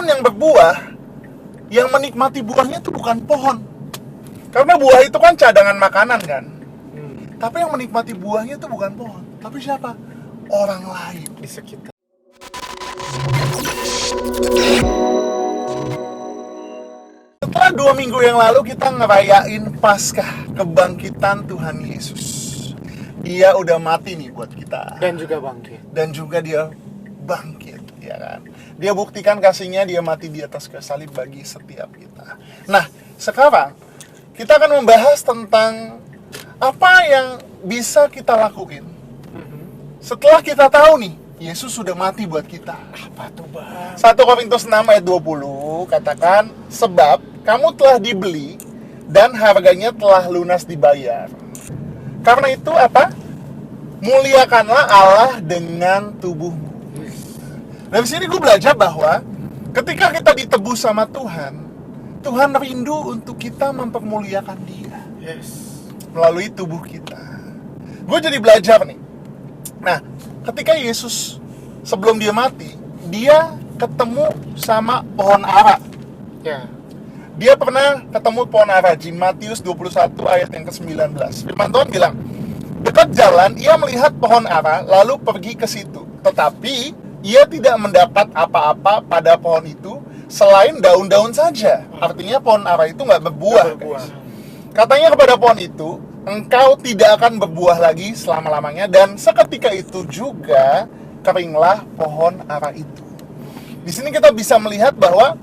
yang berbuah, yang menikmati buahnya itu bukan pohon. Karena buah itu kan cadangan makanan kan. Tapi yang menikmati buahnya itu bukan pohon. Tapi siapa? Orang lain di sekitar. Setelah 2 minggu yang lalu kita ngerayain Paskah, kebangkitan Tuhan Yesus. Dia udah mati nih buat kita. Dan juga bangkit. Dan juga dia bangkit, ya kan. Dia buktikan kasihnya, dia mati di atas kayu salib bagi setiap kita. Nah, sekarang kita akan membahas tentang apa yang bisa kita lakuin setelah kita tahu nih Yesus sudah mati buat kita. Apa tuh, Bang? 1 Korintus 6 ayat 20 katakan, sebab kamu telah dibeli dan harganya telah lunas dibayar. Karena itu apa? Muliakanlah Allah dengan tubuhmu. Dari sini gue belajar bahwa ketika kita ditebus sama Tuhan, Tuhan rindu untuk kita mempermuliakan Dia. Yes. Melalui tubuh kita. Gue jadi belajar nih. Nah, ketika Yesus sebelum dia mati, dia ketemu sama pohon ara. Ya. Dia pernah ketemu pohon ara di Matius 21 ayat yang ke-19. Firman Tuhan bilang, dekat jalan ia melihat pohon ara lalu pergi ke situ. Tetapi ia tidak mendapat apa-apa pada pohon itu selain daun-daun saja. Artinya pohon ara itu nggak berbuah. Guys. Katanya kepada pohon itu, engkau tidak akan berbuah lagi selama-lamanya, dan seketika itu juga keringlah pohon ara itu. Di sini kita bisa melihat bahwa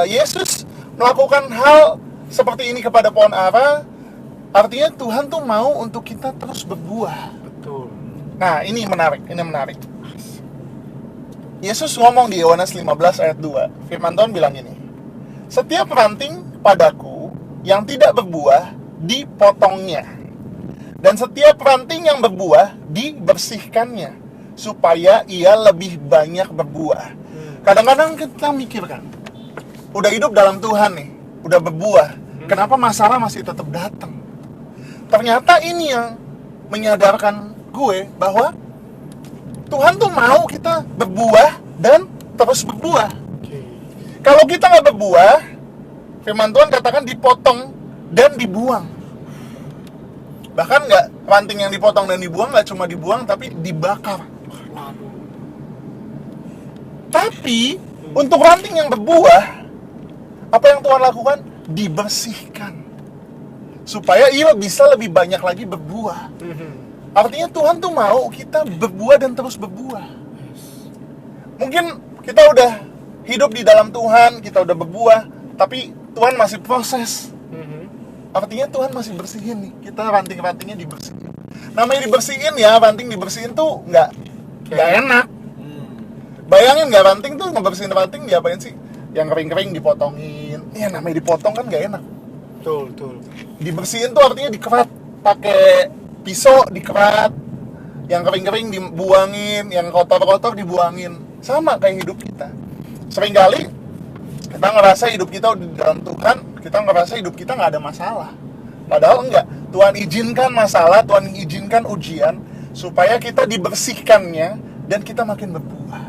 Yesus melakukan hal seperti ini kepada pohon ara. Artinya Tuhan tuh mau untuk kita terus berbuah. Betul. Nah, ini menarik. Yesus ngomong di Yohanes 15 ayat 2. Firman Tuhan bilang ini, setiap ranting padaku yang tidak berbuah dipotongnya, dan setiap ranting yang berbuah dibersihkannya, supaya ia lebih banyak berbuah. Kadang-kadang kita mikir kan, udah hidup dalam Tuhan nih, udah berbuah, kenapa masalah masih tetap datang? Ternyata ini yang menyadarkan gue bahwa Tuhan tuh mau kita berbuah dan terus berbuah. Kalau kita nggak berbuah, firman Tuhan katakan dipotong dan dibuang. Bahkan nggak, ranting yang dipotong dan dibuang nggak cuma dibuang, tapi dibakar. Tapi untuk ranting yang berbuah, apa yang Tuhan lakukan? Dibersihkan, supaya ia bisa lebih banyak lagi berbuah. Artinya Tuhan tuh mau kita berbuah dan terus berbuah. Mungkin kita udah hidup di dalam Tuhan, kita udah berbuah, tapi Tuhan masih proses. Artinya Tuhan masih bersihin nih, kita ranting-rantingnya dibersihin. Namanya dibersihin ya, ranting dibersihin tuh nggak enak. Bayangin nggak, ranting tuh ngebersihin ranting diapain sih? Yang kering-kering dipotongin. Ya namanya dipotong kan nggak enak. Betul. Dibersihin tuh artinya dikerat pakai pisau, dikerat. Yang kering-kering dibuangin, yang kotor-kotor dibuangin. Sama kayak hidup kita. Seringkali kita ngerasa hidup kita di dalam Tuhan, kita ngerasa hidup kita nggak ada masalah. Padahal enggak. Tuhan izinkan masalah, Tuhan izinkan ujian, supaya kita dibersihkannya dan kita makin berbuah.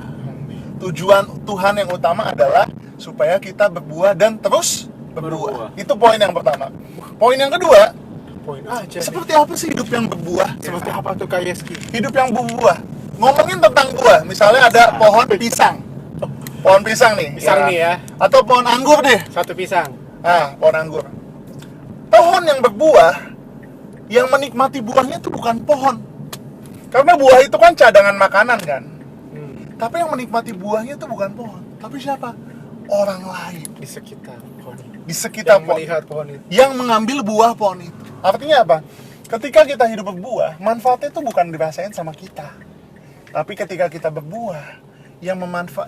Tujuan Tuhan yang utama adalah supaya kita berbuah dan terus berbuah. Itu poin yang pertama. Poin yang kedua, Poin aja. seperti apa sih hidup yang berbuah? Seperti apa tuh Kak Yeski? Hidup yang berbuah. Ngomongin tentang buah, misalnya ada pohon pisang. Pohon pisang nih. Pisang nih ya. Atau pohon anggur deh. Satu pisang. Pohon anggur. Pohon yang berbuah, yang menikmati buahnya itu bukan pohon. Karena buah itu kan cadangan makanan kan. Tapi yang menikmati buahnya itu bukan pohon. Tapi siapa? Orang lain. Di sekitar pohon itu. Di sekitar Yang pohon. melihat pohon itu. Yang mengambil buah pohon itu. Artinya apa? Ketika kita hidup berbuah, manfaatnya itu bukan dirasain sama kita. Tapi ketika kita berbuah,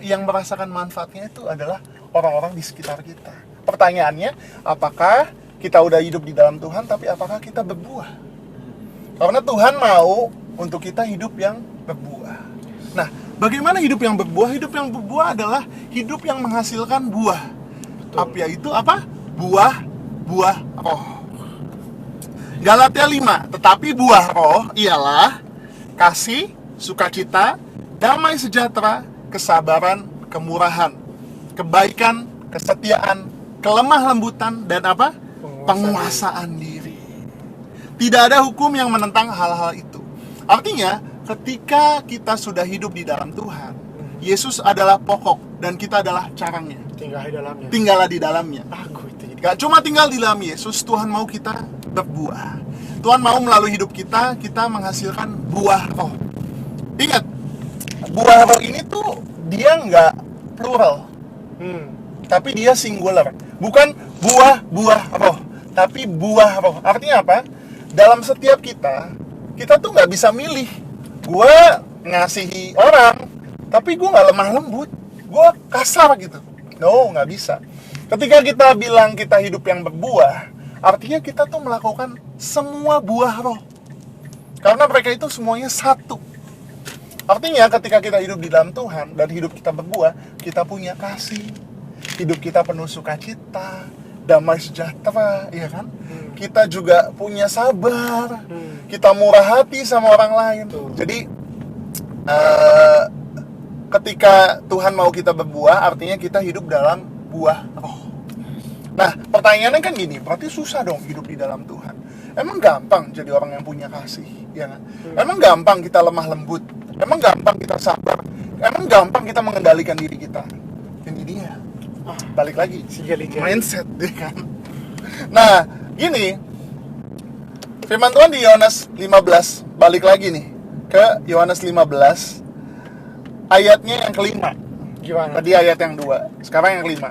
yang merasakan manfaatnya itu adalah orang-orang di sekitar kita. Pertanyaannya, apakah kita udah hidup di dalam Tuhan, tapi apakah kita berbuah? Karena Tuhan mau untuk kita hidup yang berbuah. Nah, bagaimana hidup yang berbuah? Hidup yang berbuah adalah hidup yang menghasilkan buah. Apa itu apa? Buah roh. Galatia 5, tetapi buah roh ialah kasih, sukacita, damai sejahtera, kesabaran, kemurahan. kebaikan, kesetiaan, kelemah lembutan, dan apa? Penguasaan diri. Tidak ada hukum yang menentang hal-hal itu. Artinya, ketika kita sudah hidup di dalam Tuhan, Yesus adalah pokok dan kita adalah carangnya. Tinggal di dalamnya. Tinggallah di dalamnya. Aku itu jadi. Gak cuma tinggal di dalam Yesus, Tuhan mau kita berbuah. Tuhan mau melalui hidup kita menghasilkan buah roh. Ingat, buah roh ini tuh dia nggak plural, tapi dia singular. Bukan buah-buah roh, tapi buah roh. Artinya apa? Dalam setiap kita tuh nggak bisa milih. Gue ngasihi orang, tapi gue nggak lemah lembut. Gue kasar gitu. No, nggak bisa. Ketika kita bilang kita hidup yang berbuah, artinya kita tuh melakukan semua buah roh. Karena mereka itu semuanya satu. Artinya ketika kita hidup di dalam Tuhan dan hidup kita berbuah, kita punya kasih. Hidup kita penuh sukacita, damai sejahtera, ya kan? Kita juga punya sabar. Kita murah hati sama orang lain. Jadi ketika Tuhan mau kita berbuah, artinya kita hidup dalam buah roh. Nah, pertanyaannya kan gini, berarti susah dong hidup di dalam Tuhan. Emang gampang jadi orang yang punya kasih, ya kan? Emang gampang kita lemah lembut? Emang gampang kita sabar? Emang gampang kita mengendalikan diri kita? Ini dia. Balik lagi, mindset, ya kan? Nah, gini, firman Tuhan di Yohanes 15, balik lagi nih ke Yohanes 15, ayatnya yang kelima. Gimana? Tadi ayat yang 2, sekarang yang kelima.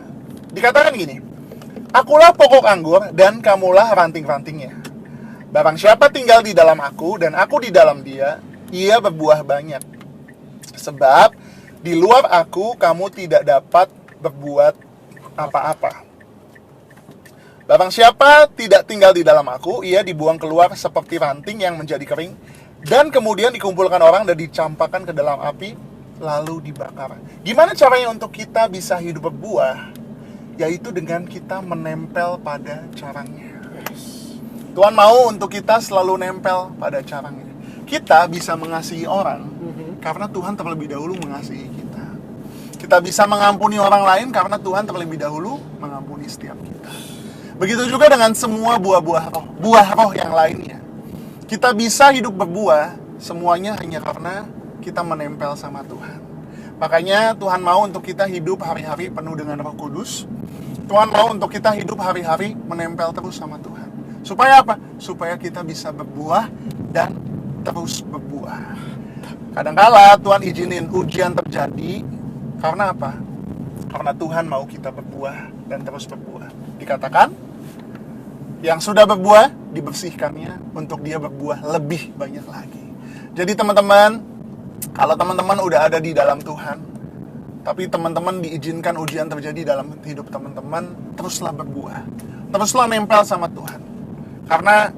Dikatakan gini, akulah pokok anggur dan kamulah ranting-rantingnya. Barang siapa tinggal di dalam aku dan aku di dalam dia, ia berbuah banyak. Sebab di luar aku kamu tidak dapat berbuat apa-apa. Barang siapa tidak tinggal di dalam aku, ia dibuang keluar seperti ranting yang menjadi kering, dan kemudian dikumpulkan orang dan dicampakkan ke dalam api, lalu dibakar. Gimana caranya untuk kita bisa hidup berbuah? Yaitu dengan kita menempel pada carangnya. Tuhan mau untuk kita selalu nempel pada carangnya. Kita bisa mengasihi orang karena Tuhan terlebih dahulu mengasihi kita. Kita bisa mengampuni orang lain karena Tuhan terlebih dahulu mengampuni setiap kita. Begitu juga dengan semua buah-buah roh, buah roh yang lainnya. Kita bisa hidup berbuah semuanya hanya karena kita menempel sama Tuhan. Makanya Tuhan mau untuk kita hidup hari-hari penuh dengan Roh Kudus. Tuhan mau untuk kita hidup hari-hari menempel terus sama Tuhan. Supaya apa? Supaya kita bisa berbuah dan terus berbuah. Kadangkala Tuhan izinin ujian terjadi karena apa? Karena Tuhan mau kita berbuah dan terus berbuah. Dikatakan, yang sudah berbuah dibersihkannya untuk dia berbuah lebih banyak lagi. Jadi teman-teman, kalau teman-teman udah ada di dalam Tuhan, tapi teman-teman diizinkan ujian terjadi dalam hidup teman-teman, teruslah berbuah. Teruslah nempel sama Tuhan. Karena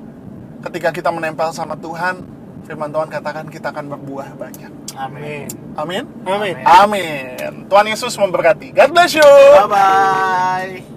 ketika kita menempel sama Tuhan, firman Tuhan katakan kita akan berbuah banyak. Amin. Amin? Amin. Amin. Tuhan Yesus memberkati. God bless you. Bye-bye.